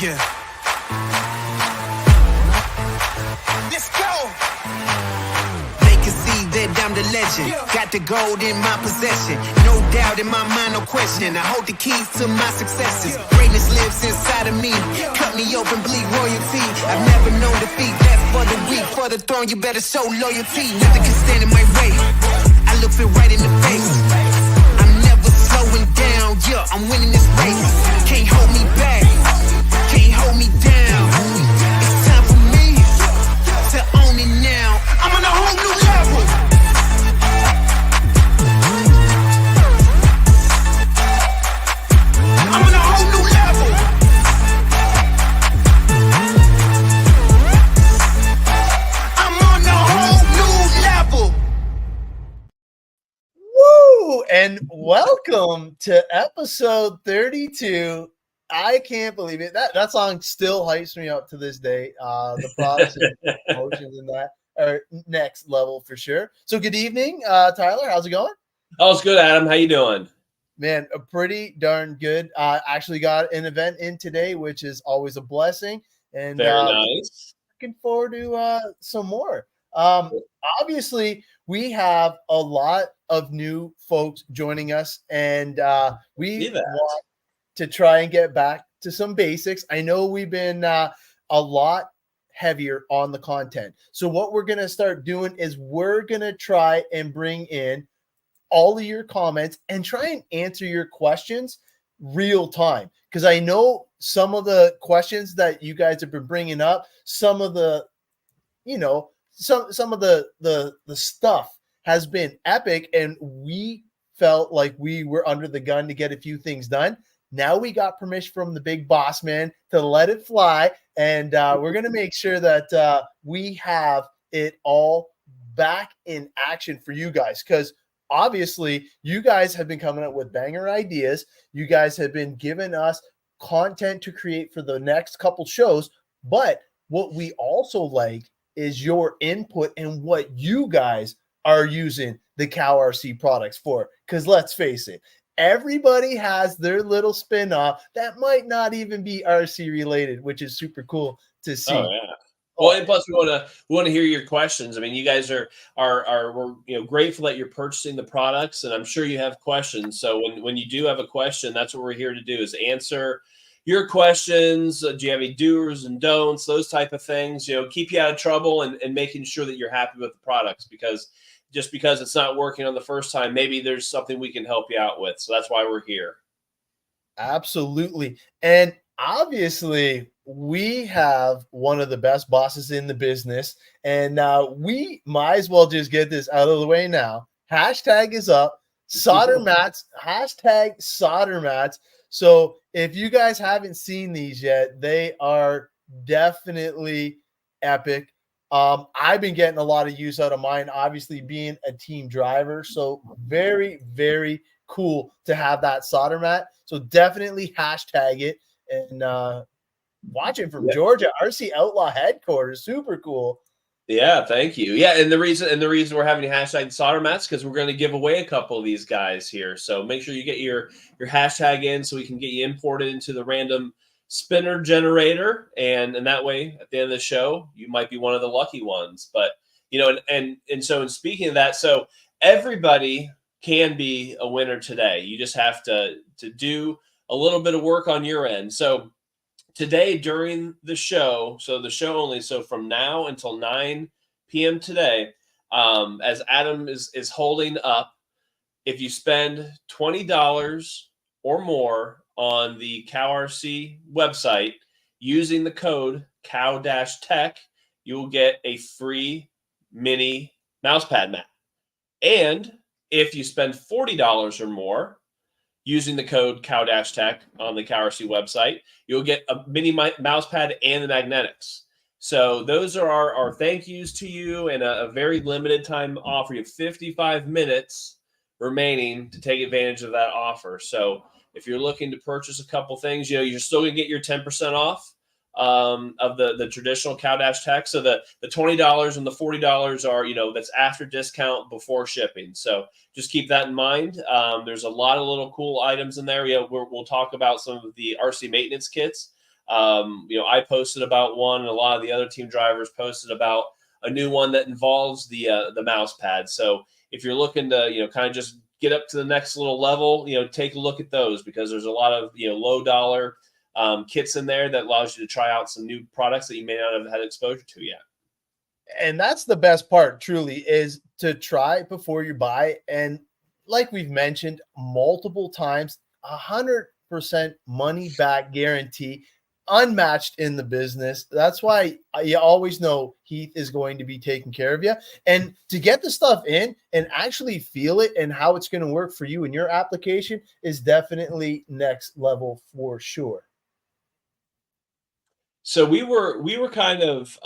Yeah. Let's go. They can see that I'm the legend. Got the gold in my possession. No doubt in my mind, no question. I hold the keys to my successes. Greatness lives inside of me. Cut me open, bleed royalty. I've never known defeat. That's for the weak. For the throne, you better show loyalty. Nothing can stand in my way. I look it right in the face. I'm never slowing down. Yeah, I'm winning this race. Can't hold me back. Can't hold me down. It's time for me to own it now. I'm on a whole new level. I'm on a whole new level. I'm on a whole new level. Woo! And welcome to episode 32. I can't believe it. That song still hypes me up to this day. The products and emotions in that are next level for sure. So good evening, Tyler. How's it going? Oh, it's good, Adam. How you doing? Man, pretty darn good. Actually got an event in today, which is always a blessing. And Very nice. Looking forward to some more. Obviously, we have a lot of new folks joining us, and we want to try and get back to some basics. I know we've been a lot heavier on the content. So what we're going to start doing is we're going to try and bring in all of your comments and try and answer your questions real time. Because I know some of the questions that you guys have been bringing up, some of the, some of the stuff has been epic, and we felt like we were under the gun to get a few things done. Now we got permission from the big boss man to let it fly, and we're going to make sure that we have it all back in action for you guys, because obviously you guys have been coming up with banger ideas. You guys have been giving us content to create for the next couple shows, but what we also like is your input and what you guys are using the CowRC products for, because let's face it, everybody has their little spin-off that might not even be RC related, which is super cool to see. Oh, yeah. Well, and plus we want to hear your questions. I mean, you guys are we're grateful that you're purchasing the products, and I'm sure you have questions. So when you do have a question, that's what we're here to do, is answer your questions. Do you have any do's and don'ts, those type of things? Keep you out of trouble and making sure that you're happy with the products, because just because it's not working on the first time, maybe there's something we can help you out with. So that's why we're here. Absolutely. And obviously, we have one of the best bosses in the business, and we might as well just get this out of the way now. Hashtag is up. Solder mats. Hashtag solder mats. So if you guys haven't seen these yet, they are definitely epic. I've been getting a lot of use out of mine, obviously being a team driver. So very, very cool to have that solder mat. So definitely hashtag it and watching from Georgia, RC Outlaw headquarters. Super cool. Yeah, thank you. Yeah, and the reason we're having hashtag solder mats, because we're going to give away a couple of these guys here. So make sure you get your hashtag in so we can get you imported into the random spinner generator, and that way at the end of the show you might be one of the lucky ones. But and so in speaking of that, so everybody can be a winner today. You just have to do a little bit of work on your end. So today during the show, so the show only, so from now until 9 p.m. today, as Adam is holding up, if you spend $20 or more on the CowRC website using the code Cow-Tech, you will get a free mini Mousepad mat. And if you spend $40 or more using the code Cow-Tech on the CowRC website, you'll get a mini Mousepad and the magnetics. So those are our thank yous to you, and a very limited time offer. You have 55 minutes remaining to take advantage of that offer. So if you're looking to purchase a couple things, you're still going to get your 10% off of the traditional Cow-Tech. So the $20 and the $40 are, that's after discount, before shipping. So just keep that in mind. There's a lot of little cool items in there. We'll talk about some of the RC maintenance kits I posted about one, and a lot of the other team drivers posted about a new one that involves the Mousepad. So if you're looking to, kind of just get up to the next little level, take a look at those, because there's a lot of, low dollar kits in there that allows you to try out some new products that you may not have had exposure to yet. And that's the best part, truly, is to try before you buy. And like we've mentioned multiple times, 100% money back guarantee, unmatched in the business. That's why you always know Heath is going to be taking care of you. And to get the stuff in and actually feel it and how it's going to work for you in your application is definitely next level for sure. So we were kind of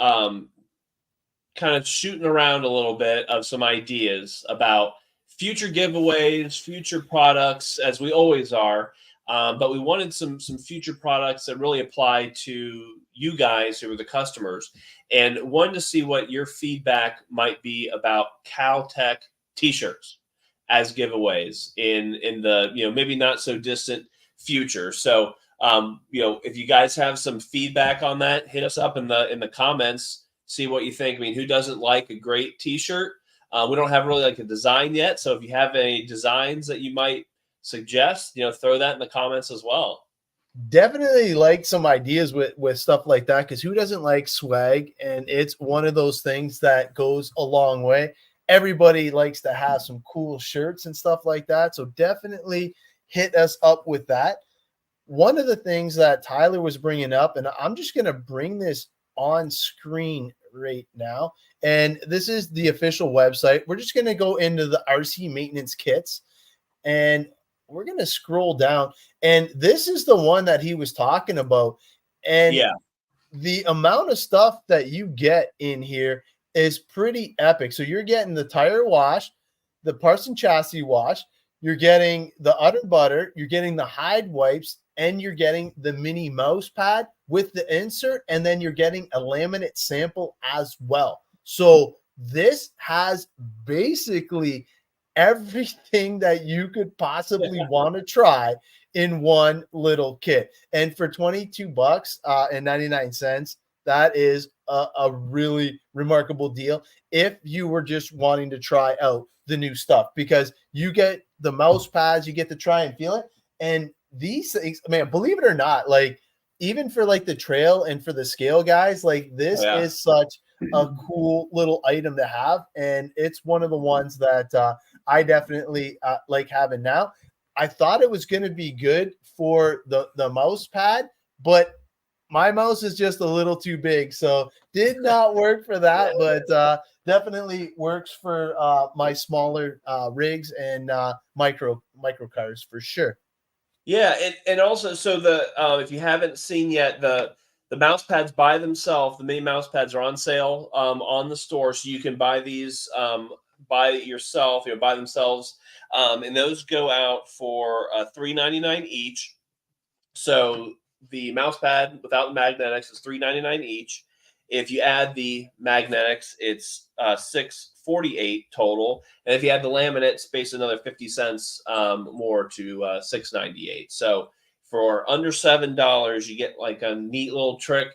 shooting around a little bit of some ideas about future giveaways, future products, as we always are. But we wanted some future products that really apply to you guys who are the customers, and wanted to see what your feedback might be about Cow Tech t-shirts as giveaways in the maybe not so distant future. So if you guys have some feedback on that, hit us up in the comments. See what you think. I mean, who doesn't like a great t-shirt? We don't have really like a design yet, so if you have any designs that you might suggest, throw that in the comments as well. Definitely like some ideas with stuff like that, because who doesn't like swag? And it's one of those things that goes a long way. Everybody likes to have some cool shirts and stuff like that, so definitely hit us up with that. One of the things that Tyler was bringing up, and I'm just going to bring this on screen right now, and this is the official website. We're just going to go into the RC maintenance kits, and we're going to scroll down, and this is the one that he was talking about. And yeah, the amount of stuff that you get in here is pretty epic. So you're getting the tire wash, the parts and chassis wash, you're getting the udder butter, you're getting the hide wipes, and you're getting the mini mouse pad with the insert, and then you're getting a laminate sample as well. So this has basically everything that you could possibly want to try in one little kit. And for $22.99, that is a really remarkable deal if you were just wanting to try out the new stuff, because you get the mouse pads, you get to try and feel it. And these things, man, believe it or not, like even for like the trail and for the scale guys, like this is such a cool little item to have. And it's one of the ones that I definitely like having now. I thought it was going to be good for the mouse pad, but my mouse is just a little too big, so did not work for that, but definitely works for my smaller rigs and micro cars for sure. Yeah, and also, so if you haven't seen yet, the mouse pads by themselves, the mini mouse pads are on sale on the store, so you can buy these by yourself, by themselves, and those go out for $3.99 each. So the mouse pad without the magnetics is $3.99 each. If you add the magnetics, it's $6.48 total, and if you add the laminate, it's basically another 50 cents more to $6.98. So for under $7, you get like a neat little trick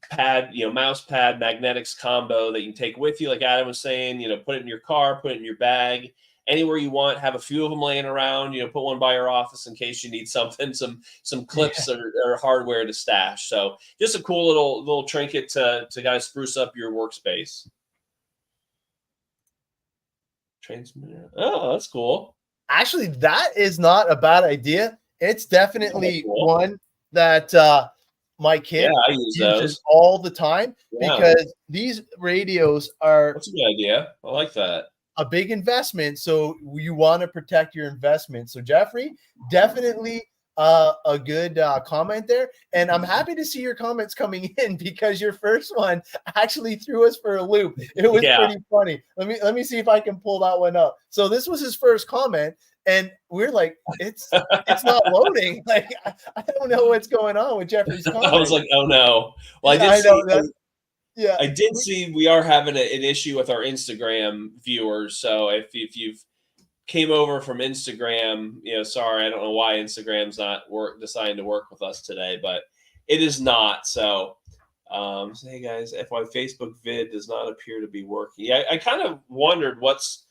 pad, mouse pad magnetics combo that you can take with you, like Adam was saying. Put it in your car, put it in your bag, anywhere you want. Have a few of them laying around. Put one by your office in case you need something, some clips or hardware to stash. So just a cool little trinket to kind of spruce up your workspace. Transmitter. Oh, that's cool. Actually, that is not a bad idea. It's definitely one that my kid uses those all the time, because these radios are. That's a good idea. I like that. A big investment, so you want to protect your investment. So Jeffrey, definitely a good comment there, and I'm happy to see your comments coming in, because your first one actually threw us for a loop. It was pretty funny. Let me see if I can pull that one up. So this was his first comment, and we're like, it's not loading. Like I don't know what's going on with Jeffrey's comment. I was like, oh no. Well, I did see we are having an issue with our Instagram viewers. So if you've came over from Instagram. Sorry, I don't know why Instagram's not deciding to work with us today, but it is not. So, hey guys, FY Facebook vid does not appear to be working. Yeah, I kind of wondered what's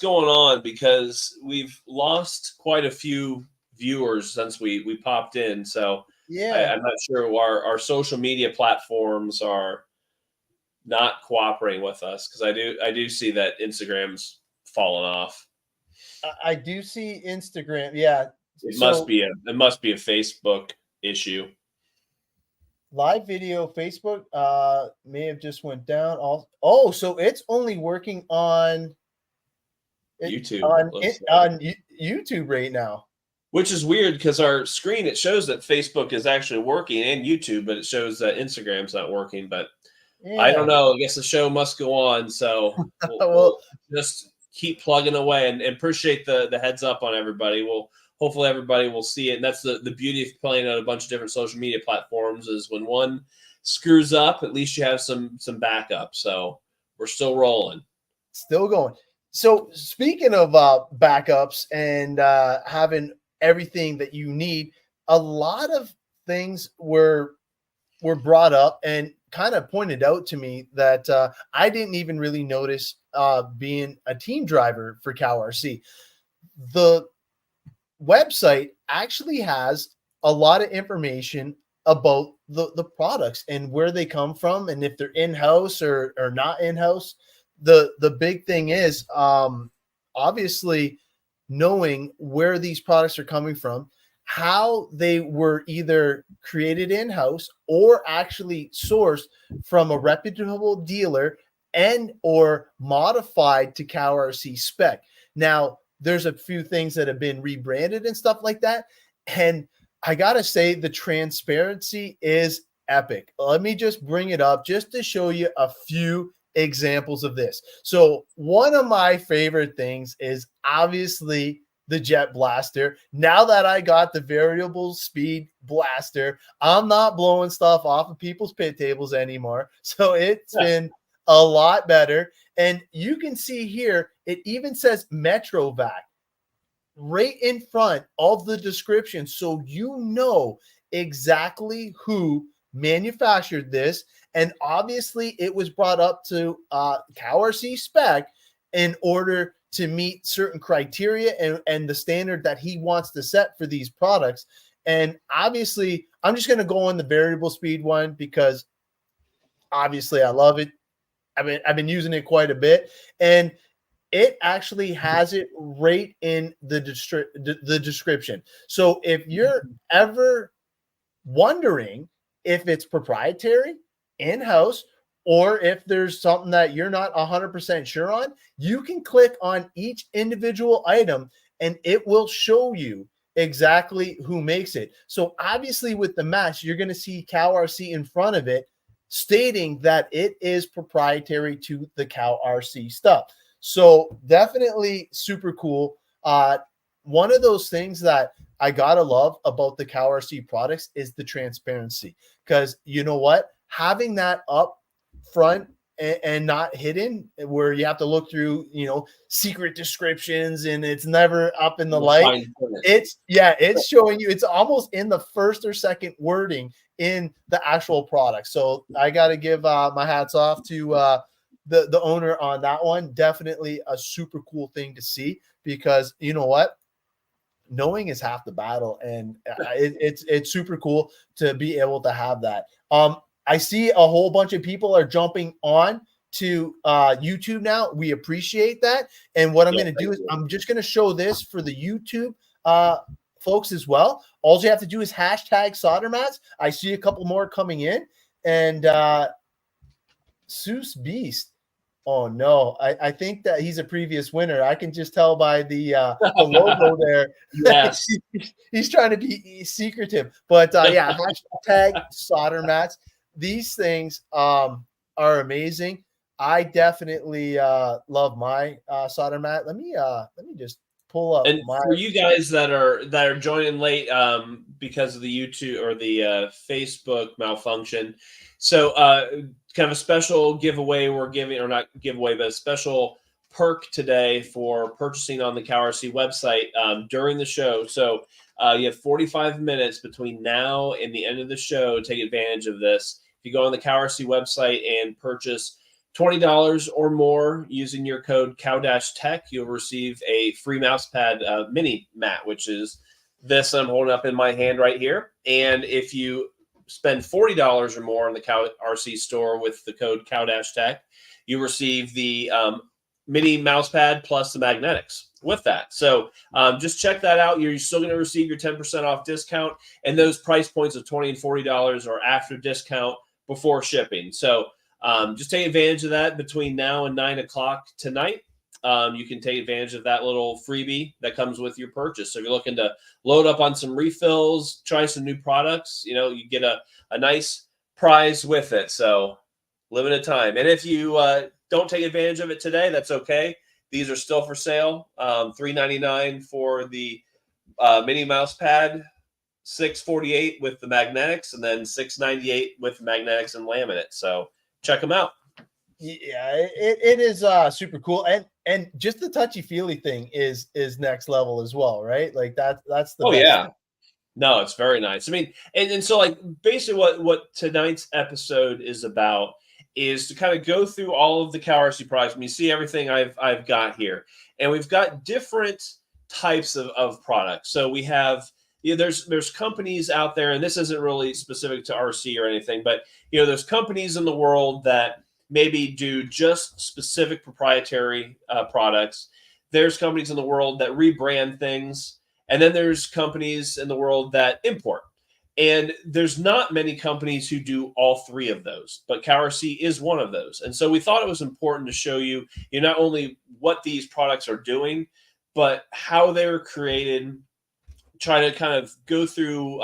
going on, because we've lost quite a few viewers since we popped in. So yeah, I'm not sure our social media platforms are not cooperating with us, because I do see that Instagram's fallen off. I do see Instagram. Yeah. It So must be a Facebook issue. live video Facebook may have just went down. Oh, so it's only working on YouTube on YouTube right now. Which is weird, because our screen, it shows that Facebook is actually working and YouTube, but it shows that Instagram's not working. But I don't know. I guess the show must go on. So we'll just keep plugging away, and appreciate the heads up on everybody. Hopefully everybody will see it. And that's the beauty of playing on a bunch of different social media platforms, is when one screws up, at least you have some backup. So we're still rolling. Still going. So speaking of backups and having everything that you need, a lot of things were brought up and kind of pointed out to me that I didn't even really notice being a team driver for CowRC. The website actually has a lot of information about the products and where they come from, and if they're in-house or not in-house. The big thing is obviously knowing where these products are coming from, how they were either created in-house or actually sourced from a reputable dealer and or modified to CowRC spec. Now, there's a few things that have been rebranded and stuff like that. And I got to say, the transparency is epic. Let me just bring it up just to show you a few examples of this. So one of my favorite things is obviously the jet blaster. Now that I got the variable speed blaster, I'm not blowing stuff off of people's pit tables anymore. So it's been a lot better. And you can see here, it even says Metrovac right in front of the description. So you know exactly who manufactured this. And obviously it was brought up to CowRC spec in order to meet certain criteria and the standard that he wants to set for these products. And obviously I'm just going to go on the variable speed one because obviously I love it. I've been using it quite a bit, and it actually has it right in the description. So if you're ever wondering if it's proprietary, in-house, or if there's something that you're not 100% sure on, you can click on each individual item and it will show you exactly who makes it. So obviously with the mesh, you're going to see CowRC in front of it, stating that it is proprietary to the CowRC stuff. So definitely super cool. One of those things that I gotta love about the CowRC products is the transparency, because you know what? Having that up front and not hidden, where you have to look through, secret descriptions and it's never up in the light. It's showing you, it's almost in the first or second wording in the actual product. So I got to give my hats off to the owner on that one. Definitely a super cool thing to see, because you know what? Knowing is half the battle, and it's super cool to be able to have that. I see a whole bunch of people are jumping on to YouTube now. We appreciate that. And what I'm going to do is I'm just going to show this for the YouTube folks as well. All you have to do is hashtag solder mats. I see a couple more coming in. And Seuss Beast. Oh, no. I think that he's a previous winner. I can just tell by the logo there. Yes. He's trying to be secretive. But, yeah, hashtag solder mats. These things are amazing. I definitely love my solder mat. Let me just pull up. And for you guys that are joining late because of the YouTube or the Facebook malfunction, so kind of a special giveaway we're giving, or not giveaway, but a special perk today for purchasing on the CowRC website during the show. So you have 45 minutes between now and the end of the show. Take advantage of this. If you go on the CowRC website and purchase $20 or more using your code COW-TECH, you'll receive a free Mousepad mini mat, which is this I'm holding up in my hand right here. And if you spend $40 or more in the CowRC store with the code COW-TECH, you receive the mini Mousepad plus the magnetics with that. So just check that out. You're still going to receive your 10% off discount, and those price points of $20 and $40 are after discount before shipping. So just take advantage of that between now and 9 o'clock tonight. You can take advantage of that little freebie that comes with your purchase. So if you're looking to load up on some refills, try some new products, you get a nice prize with it. So limited time. And if you don't take advantage of it today, that's okay. These are still for sale. $3.99 for the mini mouse pad, $6.48 with the magnetics, and then $6.98 with magnetics and laminate. So check them out. Yeah, it is super cool, and just the touchy-feely thing is next level as well, right? Like that's the best. Yeah. No, it's very nice. I mean, and so like basically what tonight's episode is about is to kind of go through all of the CowRC products. And you see everything I've got here, and we've got different types of products. So we have there's companies out there, and this isn't really specific to RC or anything, but there's companies in the world that maybe do just specific proprietary products. There's companies in the world that rebrand things. And then there's companies in the world that import. And there's not many companies who do all three of those, but CowRC is one of those. And so we thought it was important to show you, not only what these products are doing, but how they were created, try to kind of go through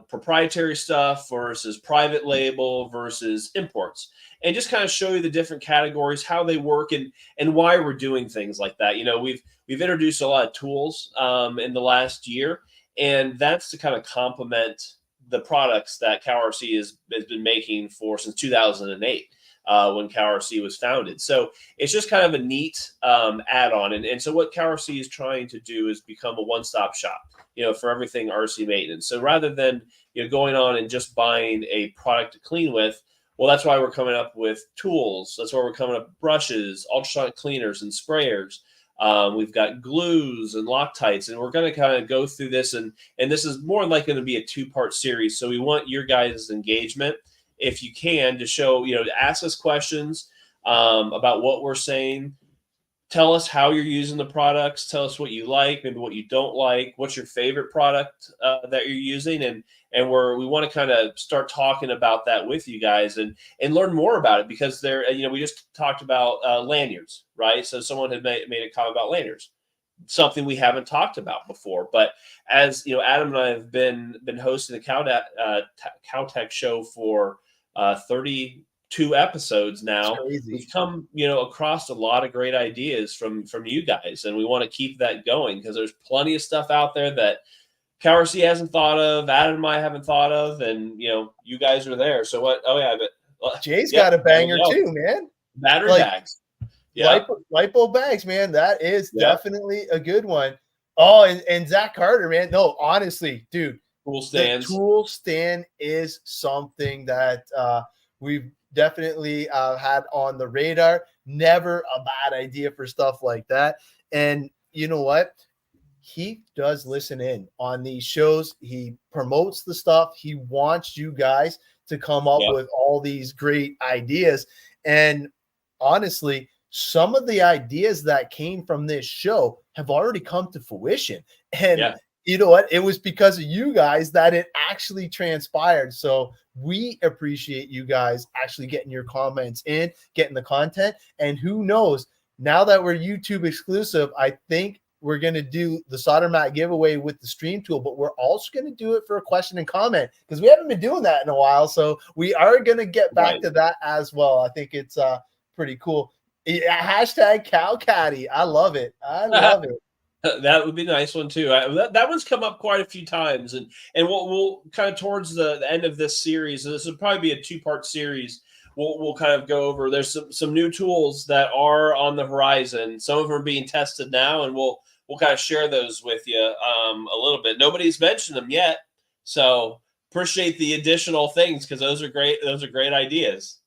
proprietary stuff versus private label versus imports, and just kind of show you the different categories, how they work, and why we're doing things like that. We've introduced a lot of tools in the last year, and that's to kind of complement the products that CowRC has been making since 2008 when CowRC was founded. So it's just kind of a neat add-on. And so what CowRC is trying to do is become a one-stop shop, for everything RC maintenance. So rather than going on and just buying a product to clean with, well, that's why we're coming up with tools. That's why we're coming up with brushes, ultrasonic cleaners, and sprayers. We've got glues and Loctites, and we're going to kind of go through this. And this is more likely going to be a two-part series. So we want your guys' engagement, if you can, to show, to ask us questions about what we're saying. Tell us how you're using the products. Tell us what you like, maybe what you don't like. What's your favorite product that you're using? And we want to kind of start talking about that with you guys and learn more about it, because we just talked about lanyards, right? So someone had made a comment about lanyards, something we haven't talked about before. But as Adam and I have been hosting the Cow Tech show for 32 episodes now. We've come across a lot of great ideas from you guys, and we want to keep that going, because there's plenty of stuff out there that CowRC hasn't thought of, Adam and I haven't thought of, and you guys are there. So what? Oh yeah, but Jay's got a banger too, man. Battery bags, lipo bags, man. That is definitely a good one. Oh, and Zach Carter, man. No, honestly, dude, tool stands. The tool stand is something that we've definitely had on the radar. Never a bad idea for stuff like that. And you know what? He does listen in on these shows. He promotes the stuff. He wants you guys to come up with all these great ideas. And honestly, some of the ideas that came from this show have already come to fruition. And you know what? It was because of you guys that it actually transpired. So we appreciate you guys actually getting your comments in, getting the content. And who knows, now that we're YouTube exclusive, I think we're going to do the solder mat giveaway with the stream tool, but we're also going to do it for a question and comment, because we haven't been doing that in a while. So we are going to get back to that as well. I think it's pretty cool. Hashtag Cow Caddy. I love it. I love it. That would be a nice one too. That one's come up quite a few times, and we'll kind of towards the end of this series. So this would probably be a two-part series. we'll kind of go over. There's some new tools that are on the horizon. Some of them are being tested now, and we'll kind of share those with you a little bit. Nobody's mentioned them yet, so appreciate the additional things because those are great. Those are great ideas.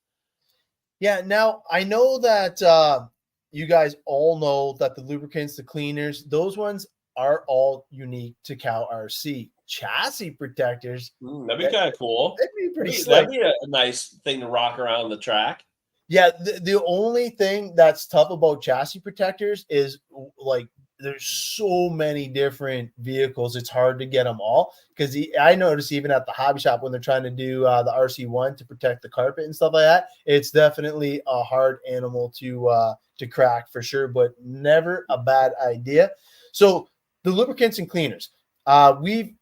Yeah. Now I know that you guys all know that the lubricants, the cleaners, those ones are all unique to CowRC. Chassis protectors. That'd be kind of cool. That'd be pretty slick. That'd be a nice thing to rock around the track. Yeah, the only thing that's tough about chassis protectors is like there's so many different vehicles. It's hard to get them all because I notice even at the hobby shop when they're trying to do the RC1 to protect the carpet and stuff like that, it's definitely a hard animal to crack for sure, but never a bad idea. So the lubricants and cleaners, we've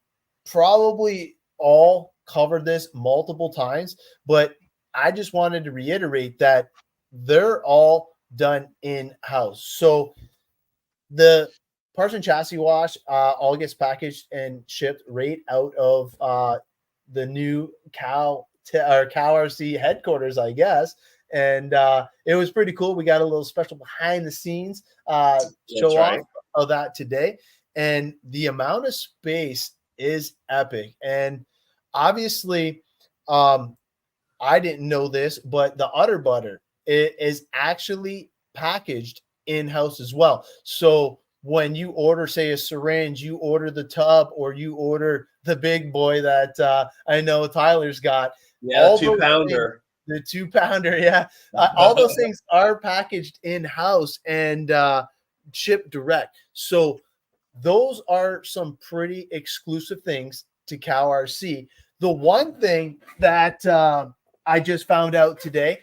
probably all covered this multiple times, but I just wanted to reiterate that they're all done in-house. So the parts and chassis wash all gets packaged and shipped right out of the new CowRC headquarters, I guess. And it was pretty cool. We got a little special behind the scenes show off of that today. And the amount of space is epic. And obviously, I didn't know this, but the udder butter is actually packaged in-house as well. So when you order, say, a syringe, you order the tub, or you order the big boy that I know Tyler's got. Yeah, 2-pounder. The 2-pounder, yeah. All those things are packaged in-house and shipped direct. So those are some pretty exclusive things to CowRC. The one thing that I just found out today,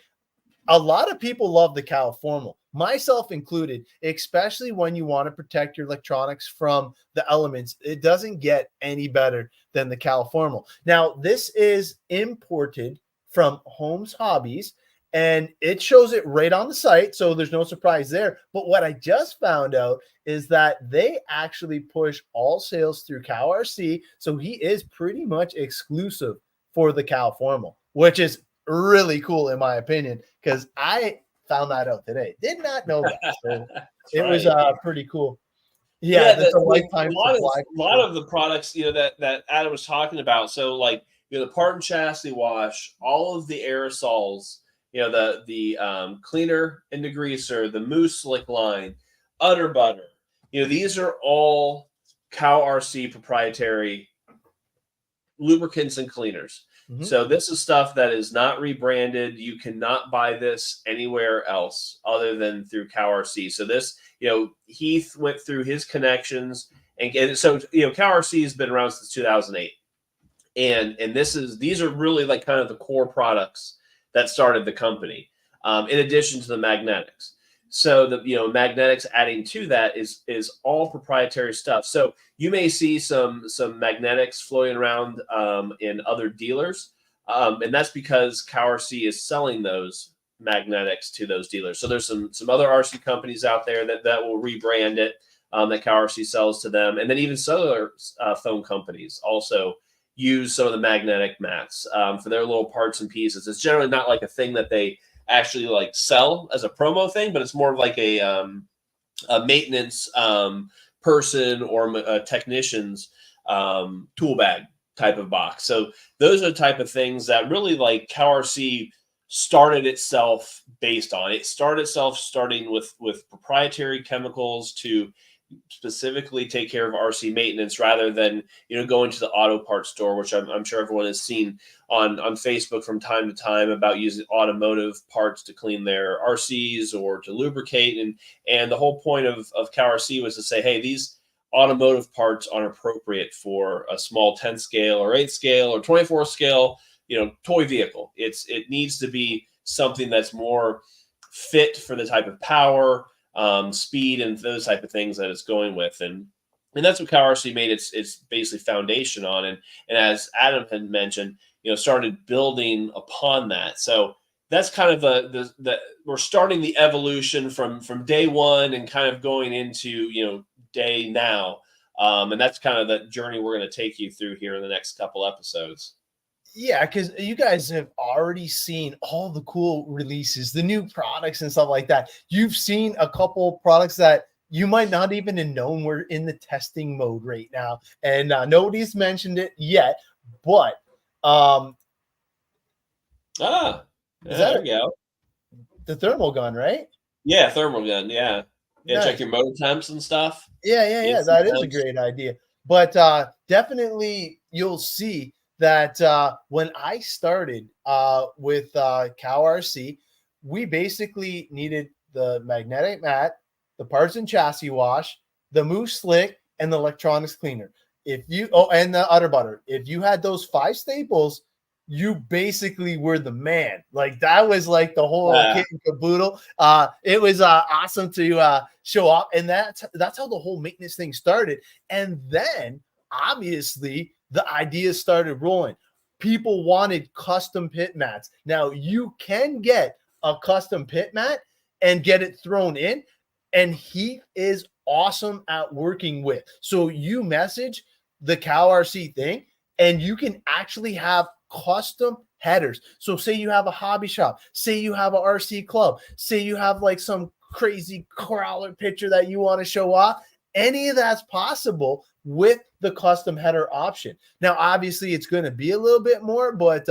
a lot of people love the Cow Formal, myself included, especially when you want to protect your electronics from the elements. It doesn't get any better than the Cow Formal. Now, this is imported from Holmes Hobbies, and it shows it right on the site, so there's no surprise there. But what I just found out is that they actually push all sales through CowRC, so he is pretty much exclusive for the Cow Formal, which is really cool in my opinion, because I found that out today. Did not know that. So it was pretty cool. Yeah, that's a lifetime supply. A lot of the products, that Adam was talking about. So like, the part and chassis wash, all of the aerosols, the cleaner and degreaser, the Moose Slick line, udder butter. These are all CowRC proprietary lubricants and cleaners. Mm-hmm. So this is stuff that is not rebranded. You cannot buy this anywhere else other than through CowRC. So this, Heath went through his connections, and so CowRC has been around since 2008, and these are really like kind of the core products that started the company. In addition to the magnetics. So the magnetics adding to that is all proprietary stuff. So you may see some magnetics floating around in other dealers, and that's because CowRC is selling those magnetics to those dealers. So there's some other RC companies out there that will rebrand it, that CowRC sells to them, and then even some other phone companies also use some of the magnetic mats for their little parts and pieces. It's generally not like a thing that they actually like sell as a promo thing, but it's more of like a maintenance person or a technician's tool bag type of box. So those are the type of things that really like CowRC started itself based on. It started itself starting with proprietary chemicals to specifically take care of RC maintenance rather than going to the auto parts store, which I'm sure everyone has seen on Facebook from time to time about using automotive parts to clean their RCs or to lubricate. And the whole point of CowRC was to say, hey, these automotive parts aren't appropriate for a small 10 scale or 8 scale or 24 scale toy vehicle. It needs to be something that's more fit for the type of power, speed, and those type of things that it's going with, and that's what CowRC made its basically foundation on, and as Adam had mentioned, started building upon that. So that's kind of the we're starting the evolution from day one and kind of going into day now, and that's kind of the journey we're going to take you through here in the next couple episodes. Yeah, because you guys have already seen all the cool releases, the new products and stuff like that. You've seen a couple products that you might not even have known were in the testing mode right now, and nobody's mentioned it yet. But yeah, there we go. The thermal gun, right? Yeah, thermal gun. Yeah, Nice. Check your motor temps and stuff. Yeah. That is a great idea. But definitely, you'll see that when I started with CowRC, we basically needed the magnetic mat, the parts and chassis wash, the Moose Slick, and the electronics cleaner. And the udder butter. If you had those 5 staples, you basically were the man. Like that was like the whole kit and caboodle. It was awesome to show up, and that's how the whole maintenance thing started. And then obviously the ideas started rolling. People wanted custom pit mats. Now you can get a custom pit mat and get it thrown in, and he is awesome at working with. So you message the CowRC thing, and you can actually have custom headers. So say you have a hobby shop, say you have a RC club, say you have like some crazy crawler picture that you want to show off. Any of that's possible with the custom header option. Now, obviously, it's going to be a little bit more, but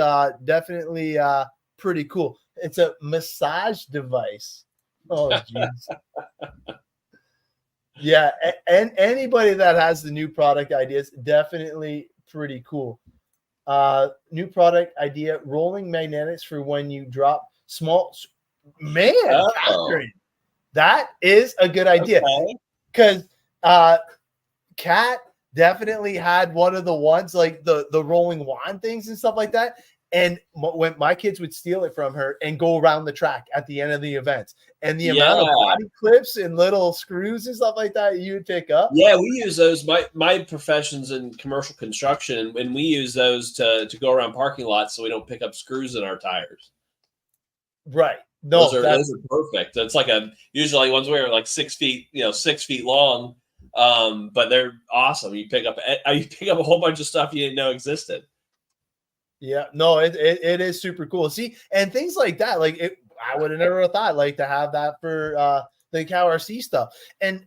definitely pretty cool. It's a massage device. Oh, jeez. Yeah, and anybody that has the new product ideas, definitely pretty cool. New product idea: rolling magnetics for when you drop small. Man, Catherine, that is a good idea because Kat definitely had one of the ones like the rolling wand things and stuff like that. And when my kids would steal it from her and go around the track at the end of the events, and the amount of body clips and little screws and stuff like that you would pick up. Yeah, we use those. My profession's in commercial construction, and we use those to go around parking lots so we don't pick up screws in our tires. Right. No, those are perfect. It's like usually ones where like 6 feet, 6 feet long. But they're awesome. You pick up a whole bunch of stuff you didn't know existed. Yeah, no, it is super cool. See, and things like that, like I would have never thought like to have that for the CowRC stuff. And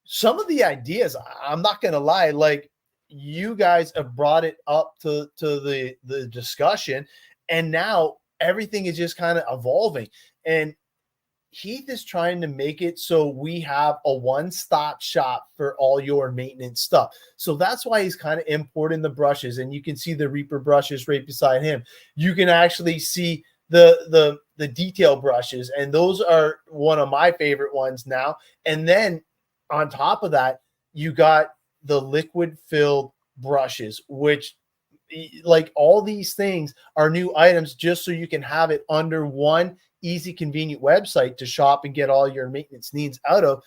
some of the ideas, I'm not gonna lie, like you guys have brought it up to the discussion, and now everything is just kind of evolving. And Heath is trying to make it so we have a one-stop shop for all your maintenance stuff. So that's why he's kind of importing the brushes, and you can see the Reaper brushes right beside him. You can actually see the detail brushes, and those are one of my favorite ones now. And then on top of that, you got the liquid-filled brushes, which like all these things are new items just so you can have it under one easy, convenient website to shop and get all your maintenance needs out of.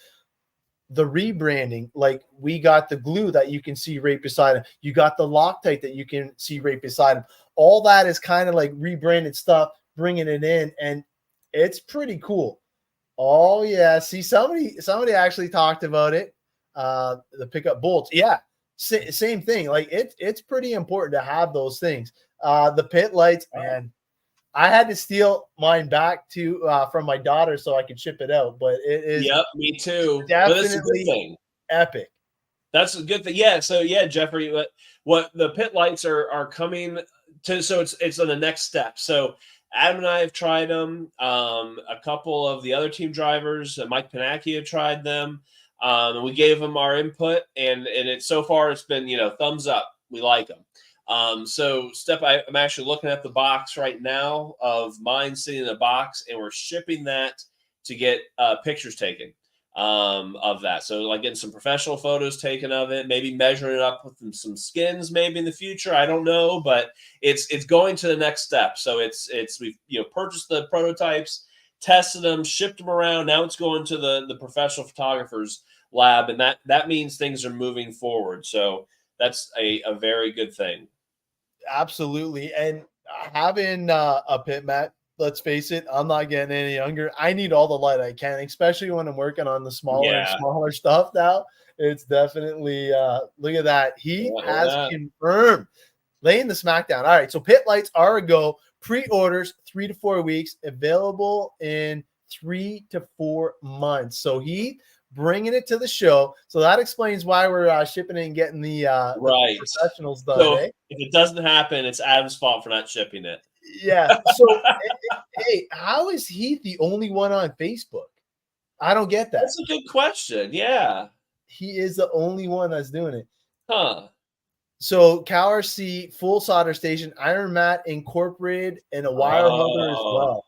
The rebranding, like we got the glue that you can see right beside him. You got the Loctite that you can see right beside him. All that is kind of like rebranded stuff, bringing it in, and it's pretty cool. Oh yeah, see somebody actually talked about it. The pickup bolts, yeah, same thing. Like it's pretty important to have those things. The pit lights, man. I had to steal mine back from my daughter so I could ship it out, but it is. Yep, me too. Definitely but that's a good thing. Epic. That's a good thing. Yeah. So yeah, Jeffrey, what the pit lights are coming to. So it's on the next step. So Adam and I have tried them. A couple of the other team drivers, Mike Panacki, have tried them. We gave them our input, and so far it's been thumbs up. We like them. So I'm actually looking at the box right now of mine sitting in a box, and we're shipping that to get pictures taken of that. So like getting some professional photos taken of it, maybe measuring it up with some skins maybe in the future. I don't know, but it's going to the next step. So we've purchased the prototypes, tested them, shipped them around. Now it's going to the professional photographer's lab, and that means things are moving forward. So that's a very good thing. Absolutely. And having a pit mat, let's face it, I'm not getting any younger. I need all the light I can, especially when I'm working on the smaller stuff now. It's definitely look at that. He has confirmed laying the smackdown. All right, so pit lights are a go. Pre-orders 3 to 4 weeks, available in 3 to 4 months. So he bringing it to the show. So that explains why we're shipping it and getting the professionals done. So if it doesn't happen, it's Adam's fault for not shipping it. Yeah. So hey, how is he the only one on Facebook? I don't get that. That's a good question. Yeah. He is the only one that's doing it. Huh. So CowRC full solder station, iron mat incorporated, and a wire holder as well.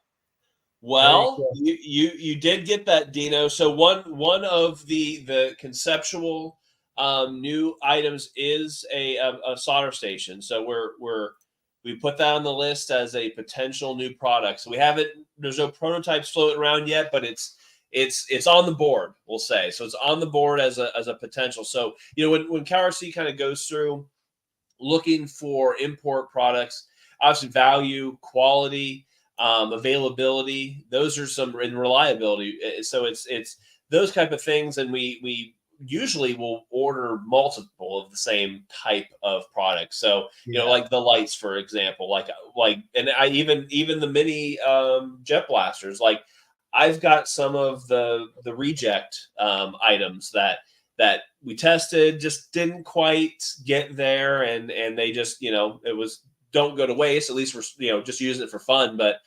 Well, you did get that, Dino. So one of the conceptual new items is a solder station. So we put that on the list as a potential new product. So we haven't. There's no prototypes floating around yet, but it's on the board. We'll say so. It's on the board as a potential. So when CowRC kind of goes through looking for import products, obviously value, quality, availability, those are some, and reliability. So it's those type of things, and we usually will order multiple of the same type of product. So like the lights, for example, and I even the mini jet blasters. Like I've got some of the reject items that we tested, just didn't quite get there, and they just it was don't go to waste. At least we're just using it for fun, but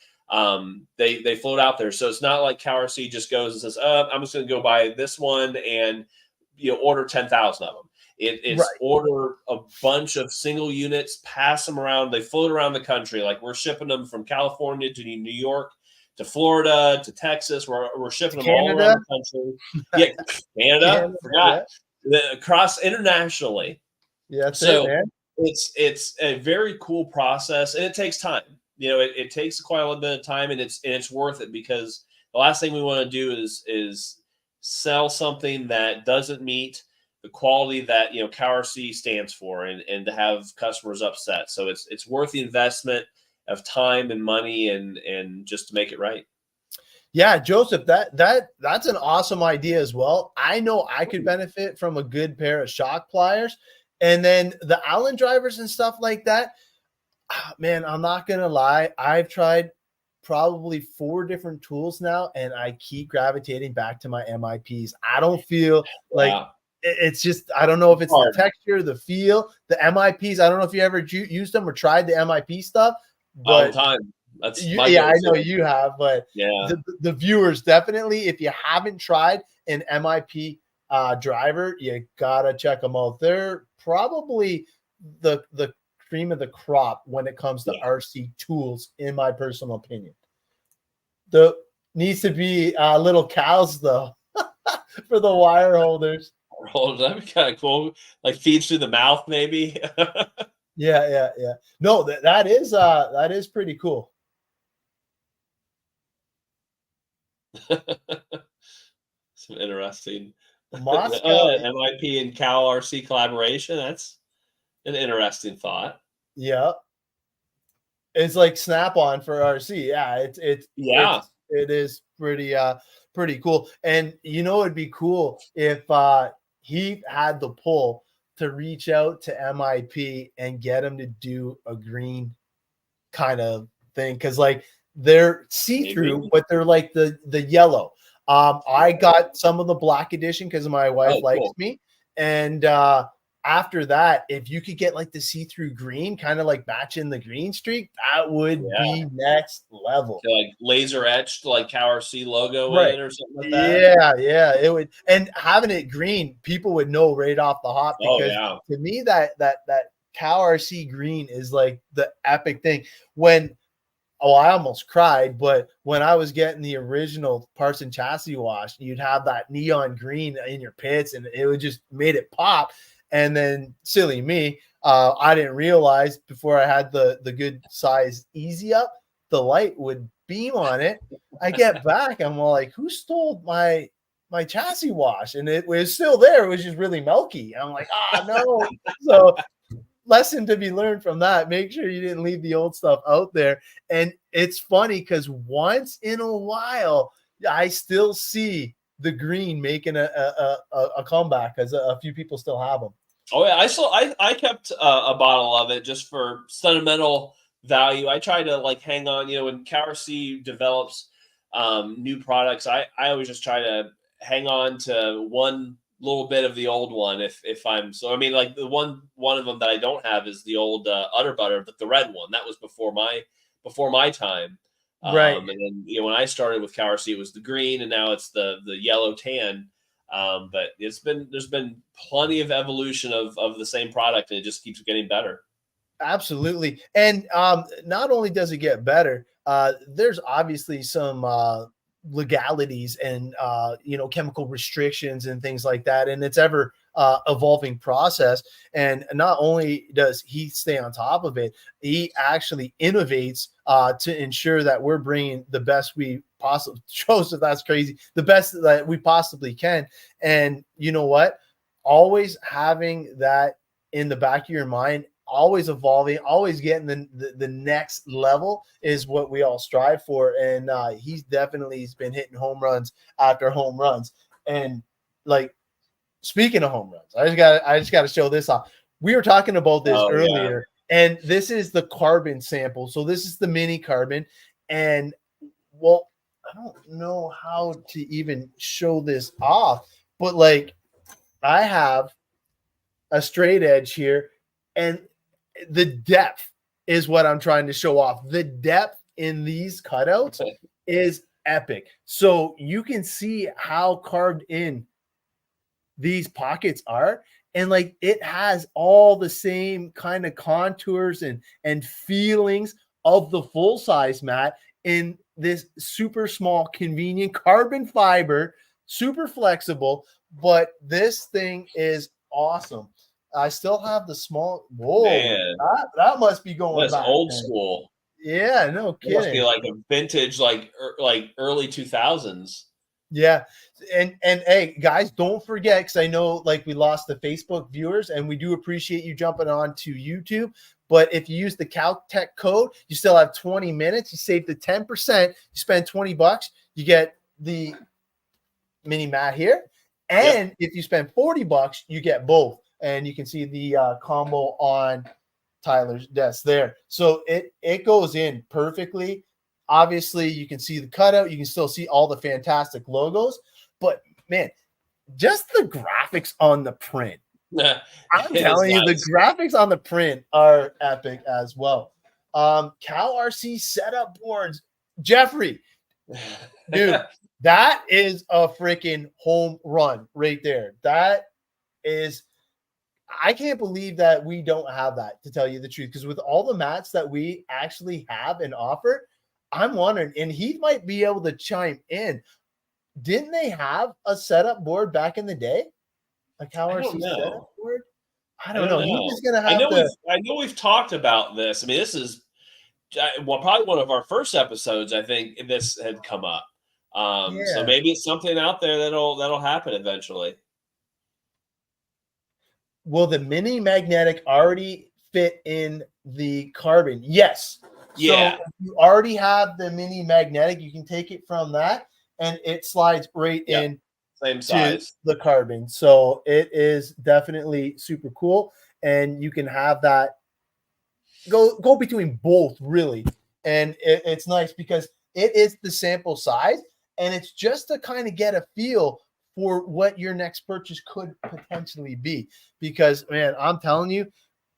they float out there. So it's not like CowRC just goes and says, I'm just going to go buy this one and order 10,000 of them. It's order a bunch of single units, pass them around. They float around the country. Like we're shipping them from California to New York to Florida to Texas. We're shipping them all around the country. Yeah, Canada. Forgot. Across internationally. Yeah, so it's a very cool process, and it takes time. It takes quite a little bit of time, and it's worth it, because the last thing we want to do is sell something that doesn't meet the quality that CowRC stands for, and to have customers upset. So it's worth the investment of time and money, and just to make it right. Yeah, Joseph, that's an awesome idea as well. I know I could benefit from a good pair of shock pliers, and then the Allen drivers and stuff like that. Man, I'm not gonna lie, I've tried probably 4 different tools now, and I keep gravitating back to my MIPs. I don't feel like it's just, I don't know if it's the texture, the feel, the MIPs. I don't know if you ever used them or tried the MIP stuff, but all the time. That's I know you have, but yeah, the viewers definitely, if you haven't tried an MIP driver, you gotta check them out. They're probably the cream of the crop when it comes to RC tools, in my personal opinion. There needs to be little cows though for the wire holders. That'd be kind of cool. Like feeds through the mouth, maybe. Yeah. No, that is pretty cool. Some interesting MIP and CowRC collaboration. That's an interesting thought. Yeah, it's like Snap-on for RC. Yeah, it is pretty cool. And it'd be cool if he had the pull to reach out to MIP and get him to do a green kind of thing, because like they're see-through, but they're like the yellow. I got some of the black edition because my wife likes me, and after that, if you could get like the see-through green, kind of like matching the green streak, that would be next level. So like laser etched, like CowRC logo in it or something like that. Yeah, it would. And having it green, people would know right off the hop, because to me that CowRC green is like the epic thing. I almost cried, but when I was getting the original parts and chassis wash, you'd have that neon green in your pits, and it would just made it pop. And then silly me, I didn't realize before I had the good size easy up, the light would beam on it. I get back, I'm all like, who stole my chassis wash? And it was still there. It was just really milky. I'm like, no. So lesson to be learned from that. Make sure you didn't leave the old stuff out there. And it's funny because once in a while, I still see the green making a comeback, because a few people still have them. Oh yeah, I kept a bottle of it just for sentimental value. I try to like hang on, when CowRC develops new products, I always just try to hang on to one little bit of the old one if I'm so. I mean, like the one of them that I don't have is the old Udder Butter, but the red one that was before my time. Right. And then when I started with CowRC, it was the green, and now it's the yellow tan. But there's been plenty of evolution of the same product, and it just keeps getting better. Absolutely. And not only does it get better, there's obviously some legalities and chemical restrictions and things like that, and it's ever evolving process. And not only does he stay on top of it, he actually innovates to ensure that we're bringing the best we possibly Joseph, that's crazy, the best that we possibly can. And you know what, always having that in the back of your mind, always evolving, always getting the next level is what we all strive for. And he's been hitting home runs after home runs. And like, speaking of home runs, I just got to show this off. We were talking about this earlier, and this is the carbon sample. So this is the mini carbon. And well, I don't know how to even show this off, but like I have a straight edge here, and the depth is what I'm trying to show off. The depth in these cutouts is epic. So you can see how carved in these pockets are. And like it has all the same kind of contours and feelings of the full size mat in this super small, convenient carbon fiber, super flexible. But this thing is awesome. I still have the small. Whoa, man, that must be going that's back, old man. school. Yeah, no kidding. It must be like a vintage, like early 2000s. Yeah. And hey, guys, don't forget, because I know like we lost the Facebook viewers, and we do appreciate you jumping on to YouTube. But if you use the Cow Tech code, you still have 20 minutes. You save the 10%. You spend $20, you get the mini mat here. And if you spend $40, you get both. And you can see the combo on Tyler's desk there. So it goes in perfectly. Obviously, you can see the cutout. You can still see all the fantastic logos. But, man, just the graphics on the print. I'm telling you, the graphics on the print are epic as well. CowRC setup boards. Jeffrey, dude, that is a freaking home run right there. That is – I can't believe that we don't have that, to tell you the truth, because with all the mats that we actually have and offer, I'm wondering, and he might be able to chime in. Didn't they have a setup board back in the day? A CowRC setup board? I don't know. He's just gonna have I know we've talked about this. I mean, this is probably one of our first episodes. I think this had come up. So maybe it's something out there that'll happen eventually. Will the mini magnetic already fit in the carbon? Yes. Yeah. So if you already have the mini magnetic, you can take it from that, and it slides right in same size the carbon. So it is definitely super cool, and you can have that go between both, really. And it's nice because it is the sample size, and it's just to kind of get a feel for what your next purchase could potentially be. Because, man, I'm telling you,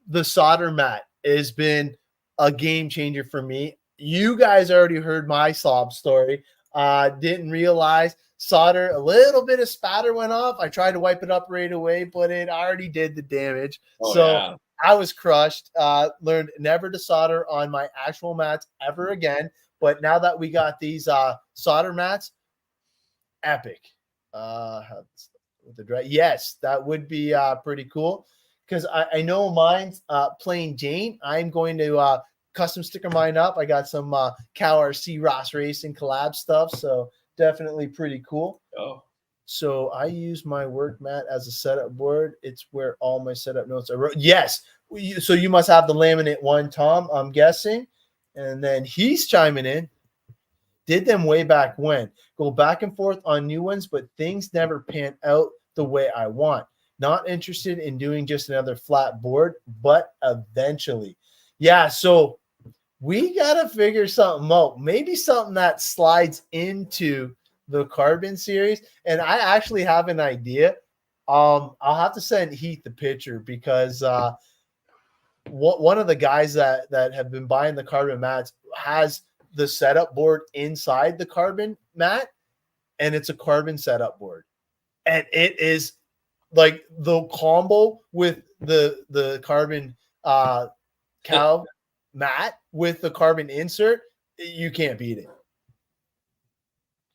the solder mat has been a game changer for me. You guys already heard my sob story. Didn't realize solder, a little bit of spatter went off. I tried to wipe it up right away, but it already did the damage. I was crushed. Learned never to solder on my actual mats ever again. But now that we got these solder mats, epic. Yes, that would be pretty cool, because I know mine's plain Jane. I'm going to custom sticker mine up. I got some CowRC Ross Racing collab stuff, so definitely pretty cool. So I use my work mat as a setup board. It's where all my setup notes are wrote. Yes, so you must have the laminate one, Tom, I'm guessing. And then he's chiming in. Did them way back when. Go back and forth on new ones, but things never pan out the way I want. not interested in doing just another flat board, but eventually. Yeah, so we got to figure something out. Maybe something that slides into the carbon series. And I actually have an idea. I'll have to send Heath the picture because one of the guys that have been buying the carbon mats has the setup board inside the carbon mat, and it's a carbon setup board. And it is like the combo with the carbon cow mat with the carbon insert, you can't beat it.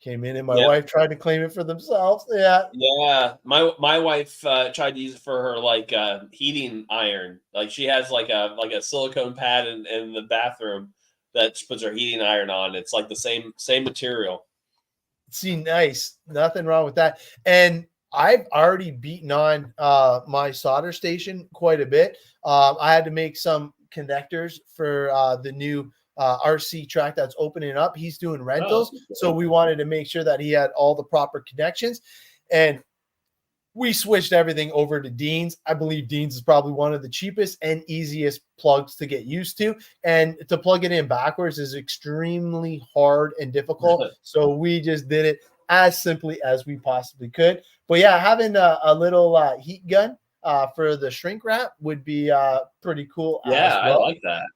Came in and my wife tried to claim it for themselves. Yeah. My wife tried to use it for her like heating iron. Like she has like a silicone pad in the bathroom that she puts her heating iron on. It's like the same material. See, nice. Nothing wrong with that. And I've already beaten on my solder station quite a bit. I had to make some connectors for the new RC track that's opening up. He's doing rentals. So we wanted to make sure that he had all the proper connections. And we switched everything over to Dean's. I believe Dean's is probably one of the cheapest and easiest plugs to get used to. And to plug it in backwards is extremely hard and difficult. So we just did it as simply as we possibly could. But yeah, having a little heat gun for the shrink wrap would be pretty cool. Yeah, well. I like that.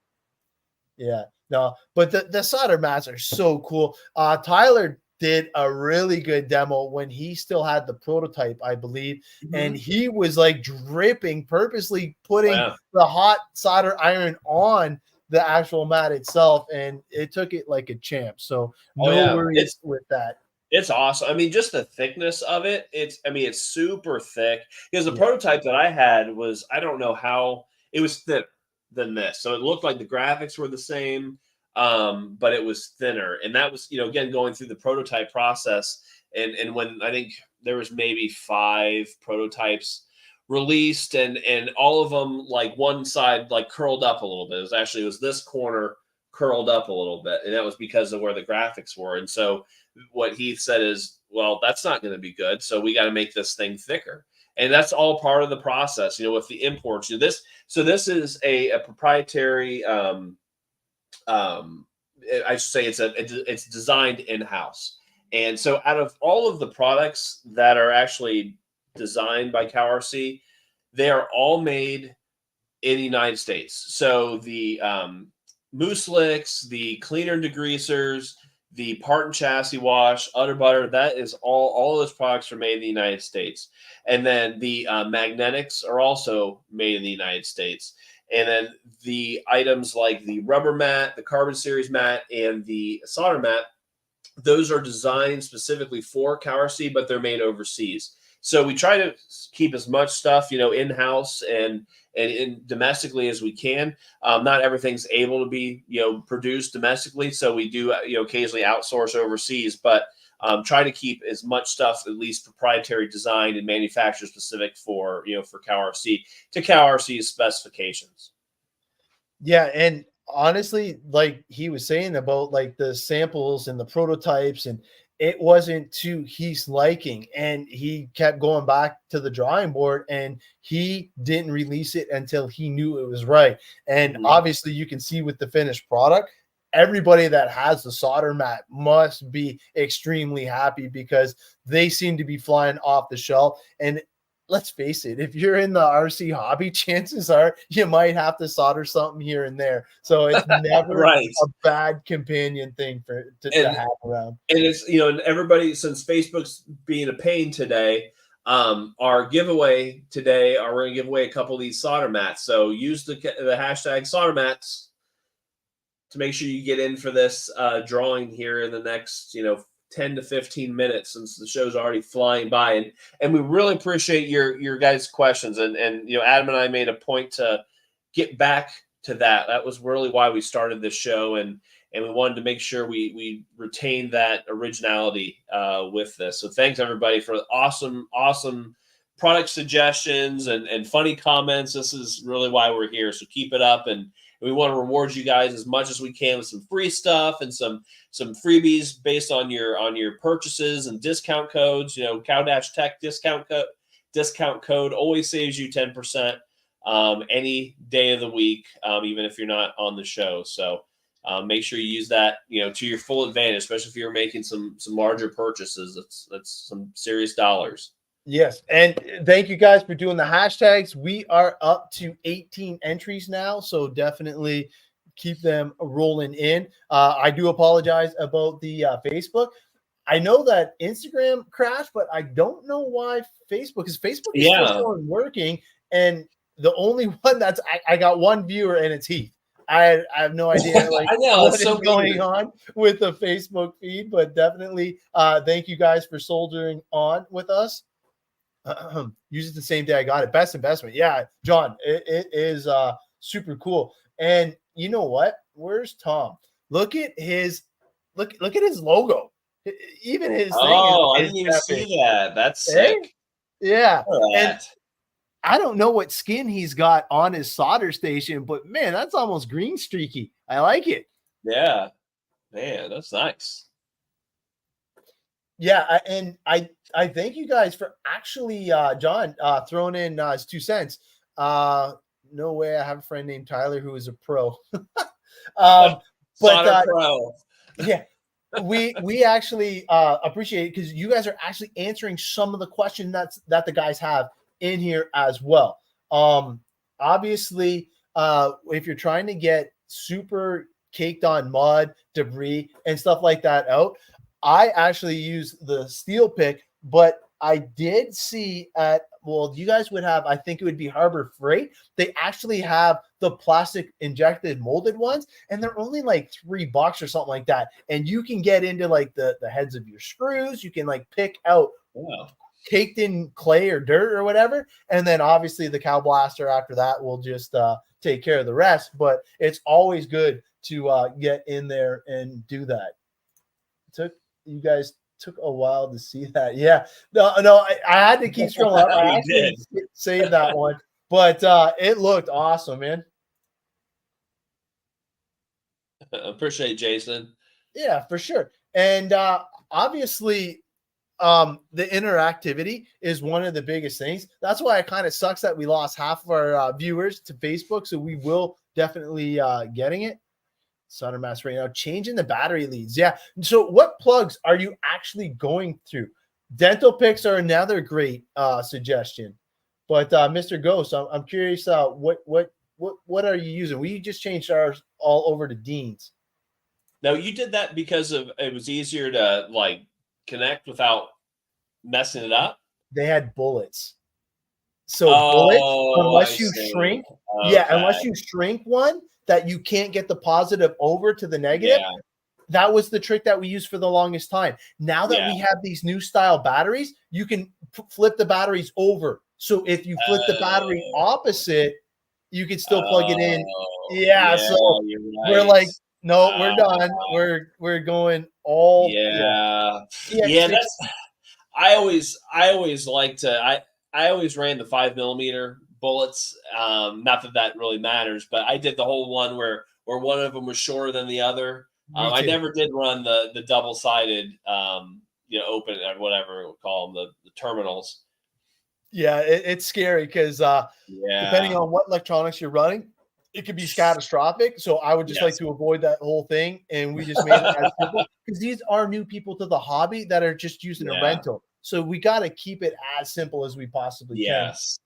Yeah, no, but the solder mats are so cool. Tyler did a really good demo when he still had the prototype, I believe, and he was like dripping, purposely putting the hot solder iron on the actual mat itself, and it took it like a champ. So no worries with that. It's awesome. I mean, just the thickness of it. It's super thick because the prototype that I had was, I don't know how it was thicker than this. So it looked like the graphics were the same, but it was thinner. And that was, again, going through the prototype process. And when I think there was maybe 5 prototypes released and all of them, like one side, like curled up a little bit. It was this corner curled up a little bit. And that was because of where the graphics were. And so what Heath said is, well, that's not going to be good. So we got to make this thing thicker. And that's all part of the process, with the imports. This is a proprietary, I should say it's designed in-house. And so out of all of the products that are actually designed by CowRC, they are all made in the United States. So the mousse licks, the cleaner and degreasers, the part and chassis wash, udder butter, that is all of those products are made in the United States. And then the magnetics are also made in the United States. And then the items like the rubber mat, the carbon series mat, and the solder mat, those are designed specifically for CowRC, but they're made overseas. So we try to keep as much stuff, in-house and domestically as we can. Not everything's able to be, produced domestically. So we do, occasionally outsource overseas, but try to keep as much stuff, at least proprietary designed and manufacturer specific for CowRC to CowRC's specifications. Yeah. And honestly, like he was saying about like the samples and the prototypes, and it wasn't to Heath's liking, and he kept going back to the drawing board, and he didn't release it until he knew it was right. And obviously you can see with the finished product, everybody that has the solder mat must be extremely happy because they seem to be flying off the shelf. And let's face it, if you're in the RC hobby, chances are you might have to solder something here and there. So it's never a bad companion thing to have around. And it's, and everybody, since Facebook's being a pain today, our giveaway today, we're going to give away a couple of these solder mats. So use the hashtag solder mats to make sure you get in for this drawing here in the next, 10 to 15 minutes, since the show's already flying by. And we really appreciate your guys' questions. And Adam and I made a point to get back to that. That was really why we started this show. And we wanted to make sure we retain that originality with this. So thanks everybody for awesome product suggestions and funny comments. This is really why we're here. So keep it up. And we want to reward you guys as much as we can with some free stuff and some freebies based on your purchases and discount codes. Cow-Tech discount code, discount code always saves you 10% any day of the week, even if you're not on the show. So make sure you use that, to your full advantage, especially if you're making some larger purchases. That's some serious dollars. Yes. And thank you guys for doing the hashtags. We are up to 18 entries now. So definitely keep them rolling in. I do apologize about the Facebook. I know that Instagram crashed, but I don't know why Facebook, because Facebook is still showing working. And the only one that's, I got one viewer and it's Heath. I have no idea what is going on with the Facebook feed, but definitely thank you guys for soldering on with us. Use it the same day I got it. Best investment. Yeah, John, it is super cool. And you know what? Where's Tom? Look at his logo. Even his thing. Oh, I didn't even see that. That's sick. Yeah. And I don't know what skin he's got on his solder station, but man, that's almost green streaky. I like it. Yeah. Man, that's nice. Yeah, and I thank you guys for actually John throwing in his 2 cents. No way I have a friend named Tyler who is a pro. But pro. Yeah. We actually appreciate it because you guys are actually answering some of the questions that the guys have in here as well. Obviously, if you're trying to get super caked on mud, debris, and stuff like that out, I actually use the steel pick, but I did see you guys would have, I think it would be Harbor Freight. They actually have the plastic injected molded ones, and they're only like $3 or something like that. And you can get into like the heads of your screws. You can like pick out caked in clay or dirt or whatever. And then obviously the Cow Blaster after that will just take care of the rest. But it's always good to get in there and do that. You guys took a while to see that. Yeah. No, I had to keep scrolling up. I actually saved that one, but it looked awesome, man. Appreciate Jason. Yeah, for sure. And obviously, the interactivity is one of the biggest things. That's why it kind of sucks that we lost half of our viewers to Facebook. So we will definitely getting it. Solder mats right now, changing the battery leads. Yeah. So what plugs are you actually going through? Dental picks are another great suggestion. But Mr. Ghost, I'm curious, what are you using? We just changed ours all over to Dean's. No, you did that because it was easier to like connect without messing it up. They had bullets. So bullets, unless you shrink, unless you shrink one that you can't get the positive over to the negative. Yeah. That was the trick that we used for the longest time. Now that we have these new style batteries, you can flip the batteries over. So if you flip the battery opposite, you can still plug it in. Yeah, so we're like, no, we're done. We're going all. Yeah. That's. I always like to. I always ran the 5mm bullets. Not that really matters, but I did the whole one where one of them was shorter than the other. I never did run the double-sided, open or whatever we'll call them, the terminals. Yeah, it's scary because depending on what electronics you're running, it could be catastrophic. So I would just like to avoid that whole thing, and we just made it as simple because these are new people to the hobby that are just using a rental. So we got to keep it as simple as we possibly can. Yes.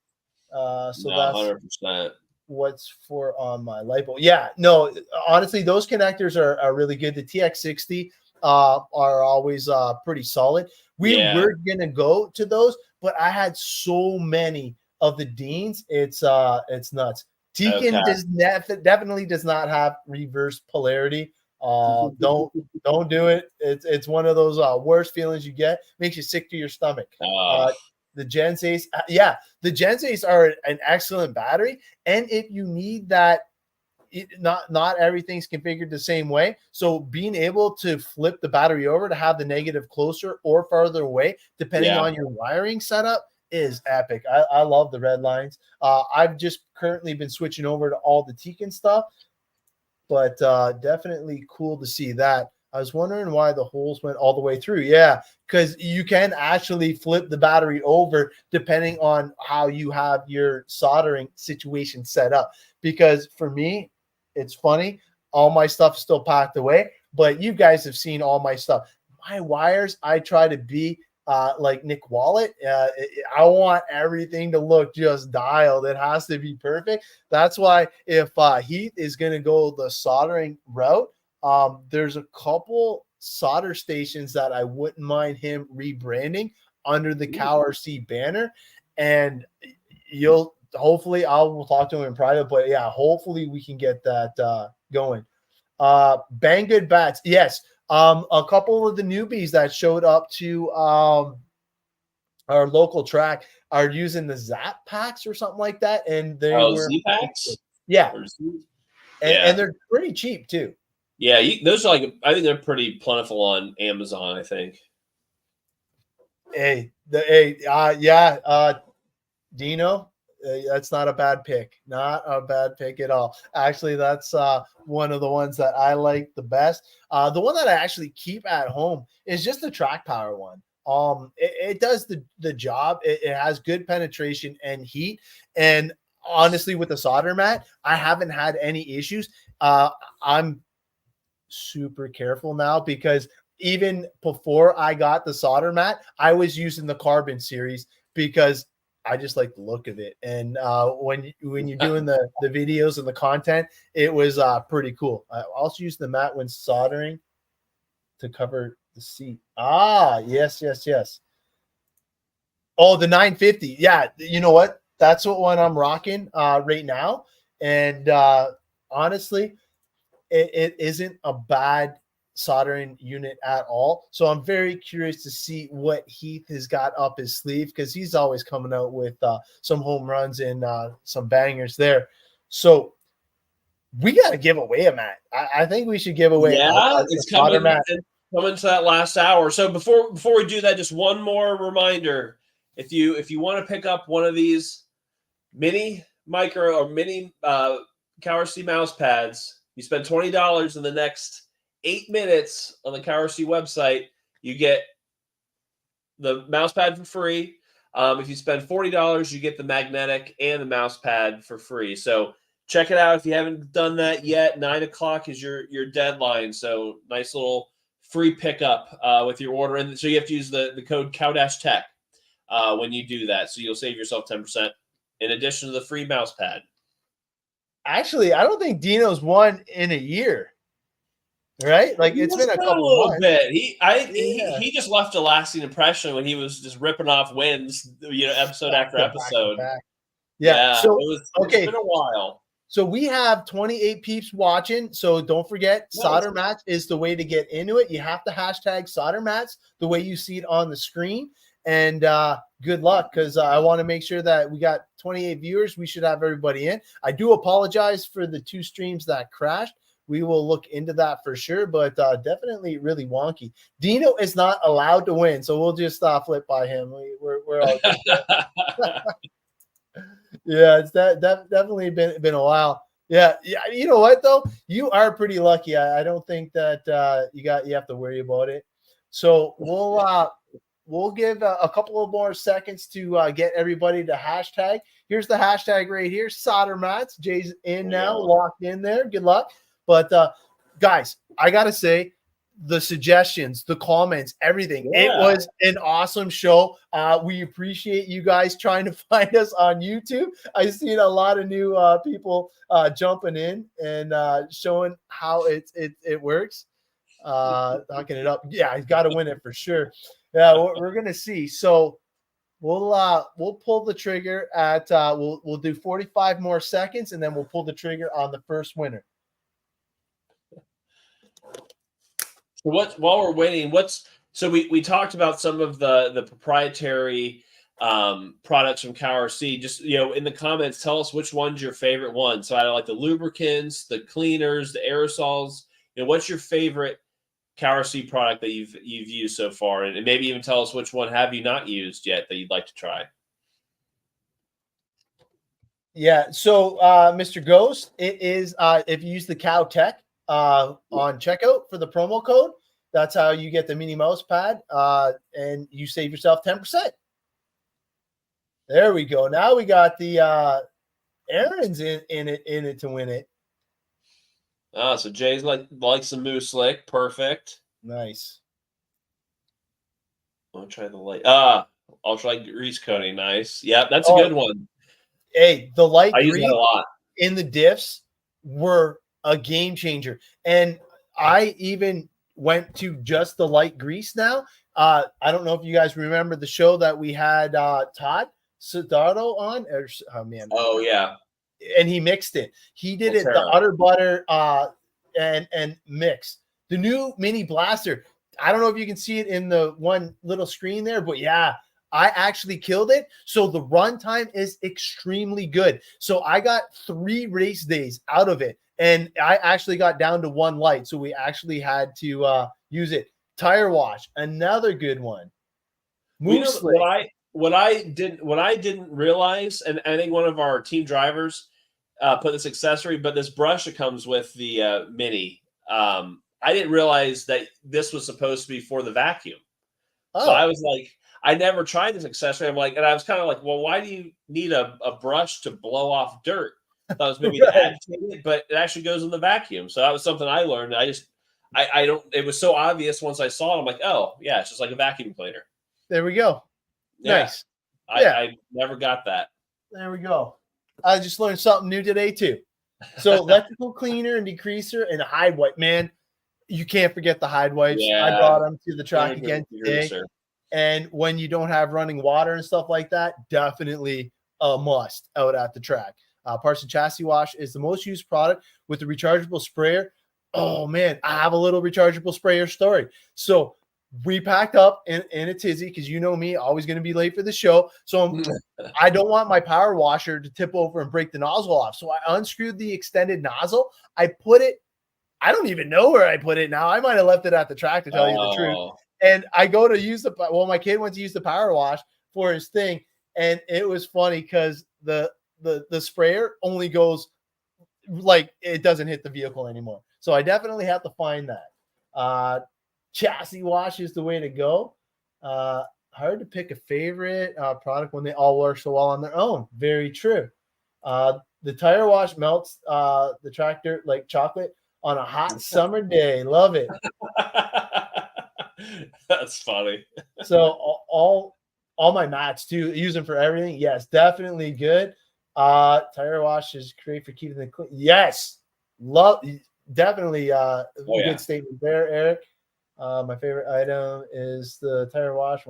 So that's 100%. What's for on my light bulb. Yeah, no, honestly, those connectors are really good. The TX60 are always pretty solid. We were gonna go to those, but I had so many of the Deans. It's nuts. Tekin definitely does not have reverse polarity. Don't do it. It's one of those worst feelings you get. Makes you sick to your stomach. The Gen Ace, the Gen Ace are an excellent battery, and if you need that, not everything's configured the same way. So being able to flip the battery over to have the negative closer or farther away, depending on your wiring setup, is epic. I love the red lines. I've just currently been switching over to all the Tekin stuff, but definitely cool to see that. I was wondering why the holes went all the way through. Yeah, because you can actually flip the battery over depending on how you have your soldering situation set up. Because for me, it's funny, all my stuff is still packed away, but you guys have seen all my stuff. My wires, I try to be like Nick Wallet. I want everything to look just dialed. It has to be perfect. That's why if Heath is going to go the soldering route, there's a couple solder stations that I wouldn't mind him rebranding under the CowRC banner, and hopefully we'll talk to him in private, but yeah, hopefully we can get that going. Bang Good Bats, yes. A couple of the newbies that showed up to our local track are using the Zap packs or something like that, and they were Z packs, yeah, and they're pretty cheap too. Yeah, those are I think they're pretty plentiful on Amazon, I think. Dino, that's not a bad pick. Not a bad pick at all. Actually, that's one of the ones that I like the best. The one that I actually keep at home is just the track power one. It does the job. It has good penetration and heat. And honestly, with the solder mat, I haven't had any issues. I'm super careful now because even before I got the solder mat, I was using the carbon series because I just like the look of it. And when you're doing the videos and the content, it was pretty cool. I also use the mat when soldering to cover the seat. Yes. Oh, the 950. Yeah, you know what? That's what one I'm rocking right now. And honestly, it isn't a bad soldering unit at all. So I'm very curious to see what Heath has got up his sleeve because he's always coming out with some home runs and some bangers there. So we got to give away a mat. I think we should give away it's coming to that last hour. So before we do that, just one more reminder. If you want to pick up one of these mini micro or mini CowRC mouse pads, you spend $20 in the next 8 minutes on the CowRC website, you get the mouse pad for free. If you spend $40, you get the magnetic and the mouse pad for free. So check it out if you haven't done that yet. 9 o'clock is your deadline. So nice little free pickup with your order. And so you have to use the code CowTech when you do that. So you'll save yourself 10% in addition to the free mouse pad. Actually, I don't think Dino's won in a year. Right? Like it's been a couple months. Bit. He just left a lasting impression when he was just ripping off wins, episode after episode. Yeah. So it's been a while. So we have 28 peeps watching. So don't forget, solder mats is the way to get into it. You have to hashtag solder mats the way you see it on the screen. And good luck, because I want to make sure that we got 28 viewers. We should have everybody in. I do apologize for the 2 streams that crashed. We will look into that for sure, but definitely really wonky. Dino is not allowed to win, so we'll just flip by him. We're all good. Yeah, it's definitely been a while. Yeah. You know what though? You are pretty lucky. I don't think that you have to worry about it. So we'll give a couple of more seconds to get everybody to hashtag. Here's the hashtag right here, solder mats. Jay's in now, locked in there. Good luck. But guys, I gotta say, the suggestions, the comments, everything. It was an awesome show. We appreciate you guys trying to find us on YouTube. I've seen a lot of new people jumping in and showing how it works. Knocking it up. Yeah, he's got to win it for sure. Yeah, we're gonna see. So we'll pull the trigger at we'll do 45 more seconds, and then we'll pull the trigger on the first winner. While we're waiting, we talked about some of the proprietary products from CowRC. Just in the comments, tell us which one's your favorite one. So I like the lubricants, the cleaners, the aerosols. What's your favorite CowRC product that you've used so far, and maybe even tell us which one have you not used yet that you'd like to try. Yeah. So Mr. Ghost, it is if you use the Cow Tech on checkout for the promo code, That's how you get the mini Mousepad, and you save yourself 10%. There we go. Now we got the Aaron's in it to win it. Oh, so Jay's likes some moose slick. Perfect. Nice. I'll try the light. I'll try grease coating. Nice. Yeah, that's a good one. Hey, the light I use that a lot. in the diffs were a game changer. And I even went to just the light grease now. I don't know if you guys remember the show that we had Todd Sodardo on. Oh, yeah. And he mixed it. He did the Utter Butter and mix. The new mini blaster. I don't know if you can see it in the one little screen there, but yeah, I actually killed it. So the runtime is extremely good. So I got 3 race days out of it, and I actually got down to 1 light. So we actually had to use it. Tire wash, another good one. What I didn't realize, and I think one of our team drivers put this accessory, but this brush that comes with the mini, I didn't realize that this was supposed to be for the vacuum. So I was like, I never tried this accessory. I'm like, and I was kind of like, well, why do you need a brush to blow off dirt? I thought it was maybe to agitate it, but it actually goes in the vacuum. So that was something I learned. I don't. It was so obvious once I saw it. I'm like, oh yeah, it's just like a vacuum cleaner. There we go. Yeah. Nice. I never got that. There we go. I just learned something new today too. So electrical cleaner and degreaser and hide wipe, man. You can't forget the hide wipes. Yeah. I brought them to the track again today. And when you don't have running water and stuff like that, definitely a must out at the track. Parson Chassis Wash is the most used product with the rechargeable sprayer. Oh man, I have a little rechargeable sprayer story. So we packed up in a tizzy because you know me, always going to be late for the show. So I don't want my power washer to tip over and break the nozzle off. So I unscrewed the extended nozzle. I put it, I don't even know where I put it now. I might have left it at the track to tell you the truth. And I go to use my kid went to use the power wash for his thing. And it was funny because the sprayer only goes like it doesn't hit the vehicle anymore. So I definitely have to find that. Chassis wash is the way to go. Hard to pick a favorite product when they all work so well on their own. Very true. The tire wash melts the tractor like chocolate on a hot summer day. Love it. That's funny. So all my mats too, use them for everything. Yes, definitely good. Tire wash is great for keeping them clean. Yes, definitely good statement there, Eric. My favorite item is the tire wash.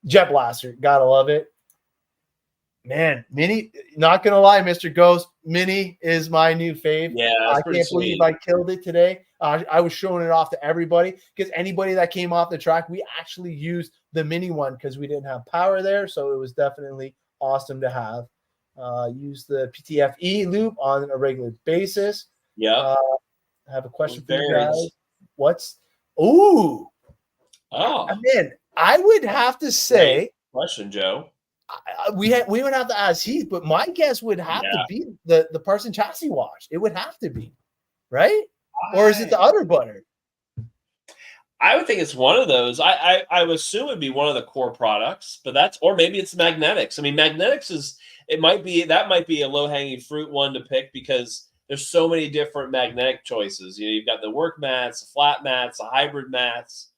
Jet blaster, gotta love it. Man, mini. Not gonna lie, Mr. Ghost, mini is my new fave. Yeah, I can't believe I killed it today. I was showing it off to everybody because anybody that came off the track, we actually used the mini one because we didn't have power there, so it was definitely awesome to have. Use the PTFE loop on a regular basis. Yeah. I have a question for you guys. Oh, man, I would have to say. Question, Joe. We would have to ask Heath, but my guess would have to be the Parson Chassis Wash. It would have to be, right? Or is it the Utter Butter? I would think it's one of those. I would assume it'd be one of the core products, but or maybe it's magnetics. I mean, magnetics might be a low-hanging fruit one to pick because there's so many different magnetic choices. You know, you've got the work mats, the flat mats, the hybrid mats.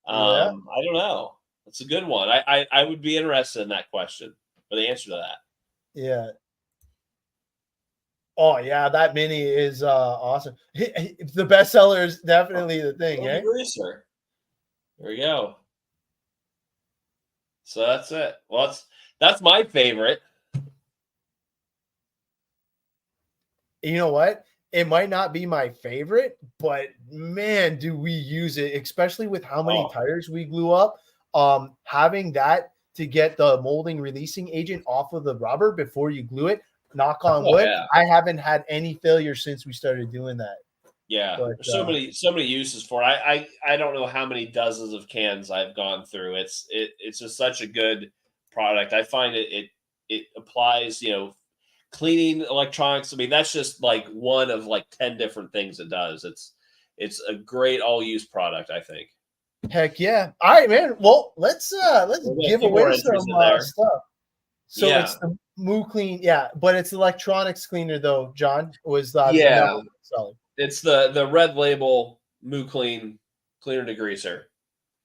I don't know. It's a good one. I would be interested in that question or the answer to that. Yeah. Oh yeah, that mini is awesome. The bestseller is definitely the thing, eh? There we go. So that's it. Well, that's my favorite. You know what? It might not be my favorite, but man, do we use it, especially with how many tires we glue up. Having that to get the molding releasing agent off of the rubber before you glue it, knock on wood. Yeah. I haven't had any failure since we started doing that. Yeah, but, there's so many uses for it. I don't know how many dozens of cans I've gone through. It's just such a good product. I find it applies, cleaning electronics. I mean, that's just like one of like 10 different things it does. it's a great all-use product, I think. Heck yeah. All right, man. Well, let's give away some stuff. So yeah. it's the Moo Clean, yeah, but it's electronics cleaner though, John, was the yeah. number selling. It's the red label Moo Clean cleaner degreaser.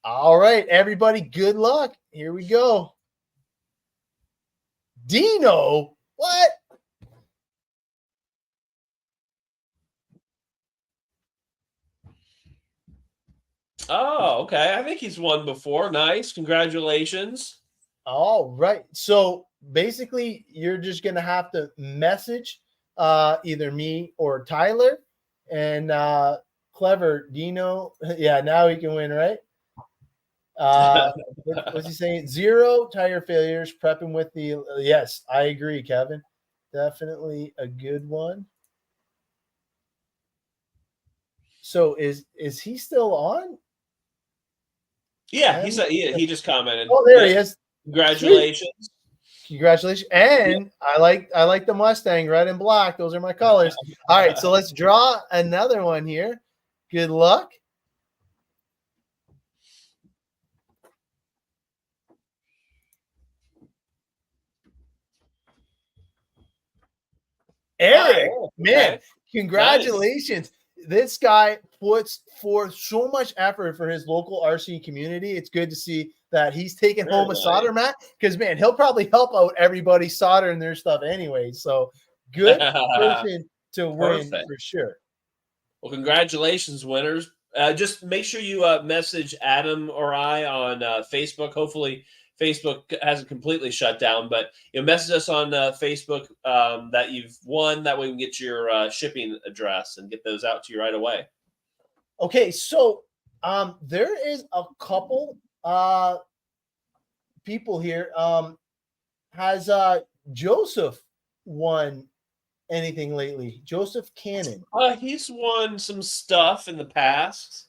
All right, everybody, good luck. Here we go. Dino, what? Oh, okay. I think he's won before. Nice. Congratulations. All right. So basically, you're just going to have to message either me or Tyler. And clever Dino. Yeah, now he can win, right? What's he saying? 0 tire failures, prepping with the yes, I agree, Kevin. Definitely a good one. So is he still on? Yeah, he just commented. Oh, there he is. Congratulations. Sweet. Congratulations. And I like the Mustang, red and black. Those are my colors. All right, so let's draw another one here. Good luck. Eric, man, congratulations. Nice. This guy puts forth so much effort for his local RC community. It's good to see that he's taking home a solder mat because, man, he'll probably help out everybody soldering their stuff anyway. So good person to win for sure. Well, congratulations, winners. Just make sure you message Adam or I on Facebook. Hopefully Facebook hasn't completely shut down, but message us on Facebook that you've won. That way we can get your shipping address and get those out to you right away. Okay, so there is a couple people here. Has Joseph won anything lately? Joseph Cannon. He's won some stuff in the past.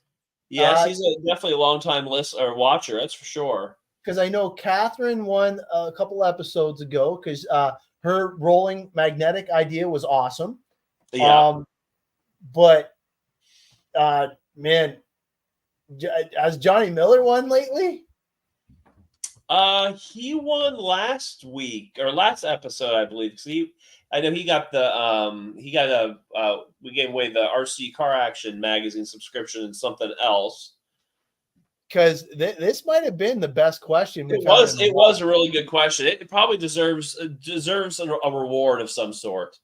Yes, he's definitely a long-time listener or watcher. That's for sure. Because I know Catherine won a couple episodes ago because her rolling magnetic idea was awesome. Yeah. But man, has Johnny Miller won lately? He won last week or last episode, I believe. I know he got we gave away the RC Car Action magazine subscription and something else. Because this might have been the best question. It was a really good question. It probably deserves a reward of some sort.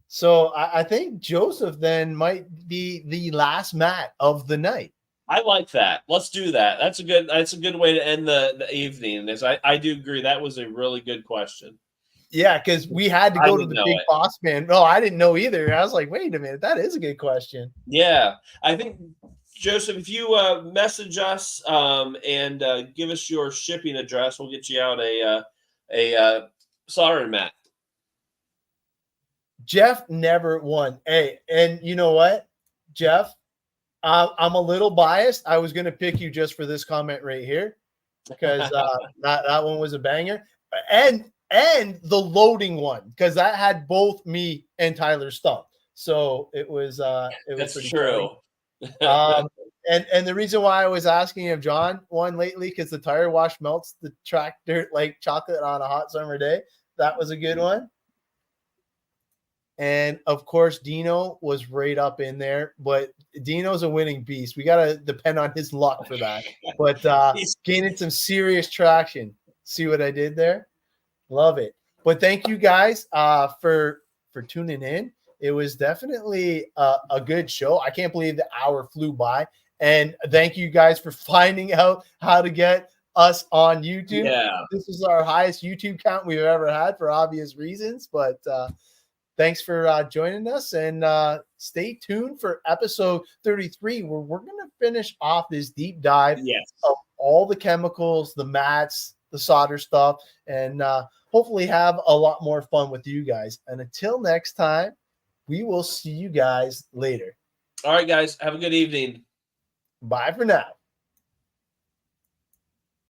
So I think Joseph then might be the last mat of the night. I like that. Let's do that. That's a good way to end the evening. I do agree. That was a really good question. Yeah, because we had to go to the big boss man. No, I didn't know either. I was like, wait a minute, that is a good question. Yeah, I think. Joseph, if you message us and give us your shipping address, we'll get you out a soldering mat. Jeff never won. Hey, and you know what, Jeff? I'm a little biased. I was going to pick you just for this comment right here because that one was a banger, and the loading one because that had both me and Tyler stumped. So it was That's true. And the reason why I was asking if John won lately because the tire wash melts the track dirt like chocolate on a hot summer day. That was a good one. And of course, Dino was right up in there, but Dino's a winning beast. We got to depend on his luck for that. But he's gaining some serious traction. See what I did there? Love it. But thank you guys for tuning in. It was definitely a good show. I can't believe the hour flew by. And thank you guys for finding out how to get us on YouTube. Yeah. This is our highest YouTube count we've ever had for obvious reasons. But thanks for joining us. And stay tuned for episode 33, where we're going to finish off this deep dive of all the chemicals, the mats, the solder stuff, and hopefully have a lot more fun with you guys. And until next time, we will see you guys later. All right, guys. Have a good evening. Bye for now.